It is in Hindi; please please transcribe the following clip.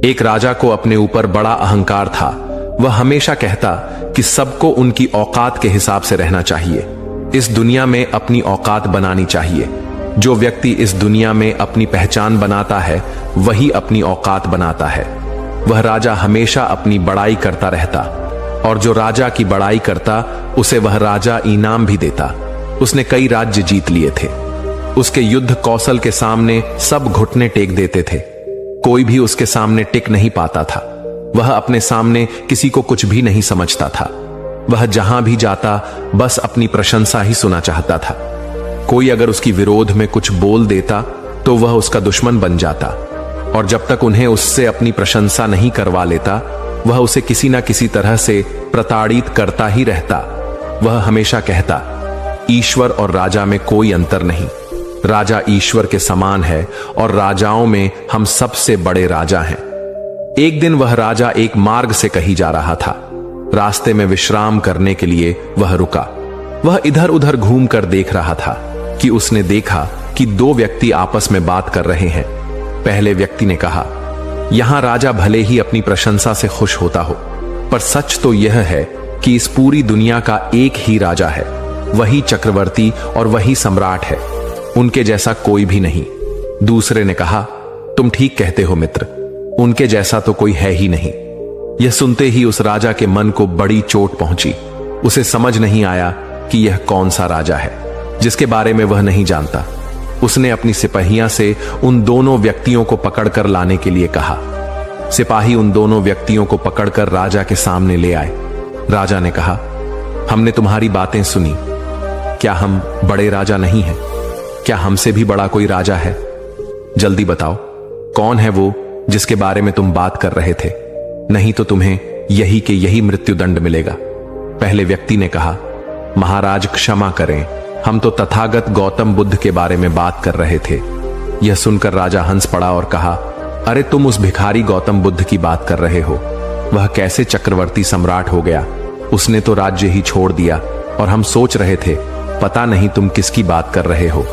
एक राजा को अपने ऊपर बड़ा अहंकार था। वह हमेशा कहता कि सबको उनकी औकात के हिसाब से रहना चाहिए। इस दुनिया में अपनी औकात बनानी चाहिए। जो व्यक्ति इस दुनिया में अपनी पहचान बनाता है वही अपनी औकात बनाता है। वह राजा हमेशा अपनी बड़ाई करता रहता और जो राजा की बड़ाई करता उसे वह राजा इनाम भी देता। उसने कई राज्य जीत लिए थे। उसके युद्ध कौशल के सामने सब घुटने टेक देते थे। कोई भी उसके सामने टिक नहीं पाता था। वह अपने सामने किसी को कुछ भी नहीं समझता था। वह जहां भी जाता बस अपनी प्रशंसा ही सुना चाहता था। कोई अगर उसकी विरोध में कुछ बोल देता तो वह उसका दुश्मन बन जाता और जब तक उन्हें उससे अपनी प्रशंसा नहीं करवा लेता वह उसे किसी ना किसी तरह से प्रताड़ित करता ही रहता। वह हमेशा कहता, ईश्वर और राजा में कोई अंतर नहीं। राजा ईश्वर के समान है और राजाओं में हम सबसे बड़े राजा हैं। एक दिन वह राजा एक मार्ग से कहीं जा रहा था। रास्ते में विश्राम करने के लिए वह रुका। वह इधर उधर घूम कर देख रहा था कि उसने देखा कि दो व्यक्ति आपस में बात कर रहे हैं। पहले व्यक्ति ने कहा, यहां राजा भले ही अपनी प्रशंसा से खुश होता हो, पर सच तो यह है कि इस पूरी दुनिया का एक ही राजा है। वही चक्रवर्ती और वही सम्राट है। उनके जैसा कोई भी नहीं। दूसरे ने कहा, तुम ठीक कहते हो मित्र, उनके जैसा तो कोई है ही नहीं। यह सुनते ही उस राजा के मन को बड़ी चोट पहुंची। उसे समझ नहीं आया कि यह कौन सा राजा है जिसके बारे में वह नहीं जानता। उसने अपनी सिपाहियां से उन दोनों व्यक्तियों को पकड़कर लाने के लिए कहा। सिपाही उन दोनों व्यक्तियों को पकड़कर राजा के सामने ले आए। राजा ने कहा, हमने तुम्हारी बातें सुनी। क्या हम बड़े राजा नहीं हैं? क्या हमसे भी बड़ा कोई राजा है? जल्दी बताओ, कौन है वो जिसके बारे में तुम बात कर रहे थे? नहीं तो तुम्हें यही के यही मृत्युदंड मिलेगा। पहले व्यक्ति ने कहा, महाराज क्षमा करें, हम तो तथागत गौतम बुद्ध के बारे में बात कर रहे थे। यह सुनकर राजा हंस पड़ा और कहा, अरे तुम उस भिखारी गौतम बुद्ध की बात कर रहे हो। वह कैसे चक्रवर्ती सम्राट हो गया? उसने तो राज्य ही छोड़ दिया और हम सोच रहे थे पता नहीं तुम किसकी बात कर रहे हो।